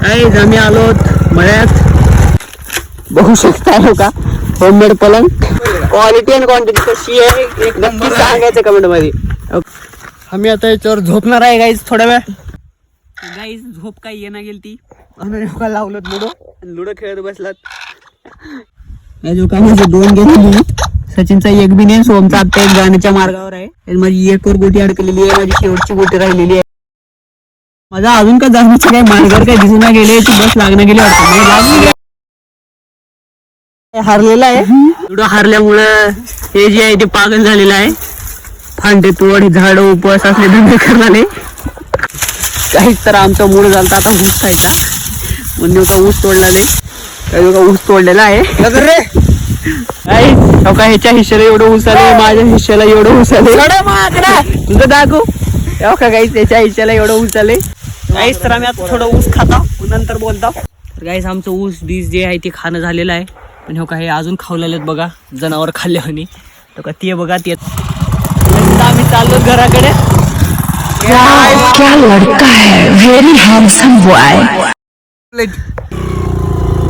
Guys आम्ही आलो मळ्यात. बघू शकता का होममेड पलंग. क्वालिटी अँड क्वांटिटी कशी आहे एकदम सांगायचं कमेंट मध्ये. आम्ही आता याच्यावर झोपणार आहे गाईज थोड्या वेळ. गाईज झोप काही येणं गेली ती. आम्ही लावलं लुडो खेळत बसलात. जो का माझे 2 गेले, सचिनचा 1 बी नाही. सोमचा आता 1 जाण्याच्या मार्गावर आहे. माझी 1 वर गोटी अडकलेली आहे. माझी शेवटची गोटी राहिलेली आहे. माझा अजून का जाण्याची काही मार्गावर काही दिसून नाही गेले. ती बस लागणं गेली वाटतं. हारलेला आहे. लुडो हारल्यामुळं हे जे आहे ते पागल झालेलं आहे. फांदे तोड, झाड उपवास असले धंदे करणारे. काहीच तर आमचा मूड झाला आता ऊस खायचा. म्हणजे का ऊस तोडलेला आहे. का ऊस तोडलेला आहे. का ह्याच्या हिश्श्याला एवढं ऊस आले, माझ्या हिश्श्याला एवढं ऊस आले. तुझं दाखव का गाईस त्याच्या हिश्श्याला एवढं ऊस आले. गाईस तर आम्ही आता थोडं ऊस खाता नंतर बोलतो. तर गाईस आमचं ऊस बीज जे आहे ते खाणं झालेलं आहे. पण हो का हे अजून खावलेले आहेत बघा, जनावर खाल्ले म्हणे. तो का ते बघा ते आम्ही चाललो घराकडे. क्या लड़का है, वेरी हैंडसम बॉय.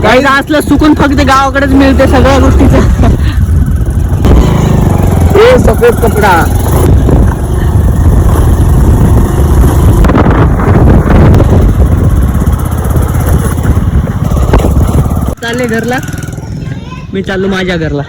काही असलं सुकून फक्त गावाकडेच मिळते सगळ्या गोष्टीचं. हे सफेद कपडा चालले घरला. मी चाललो माझ्या घरला.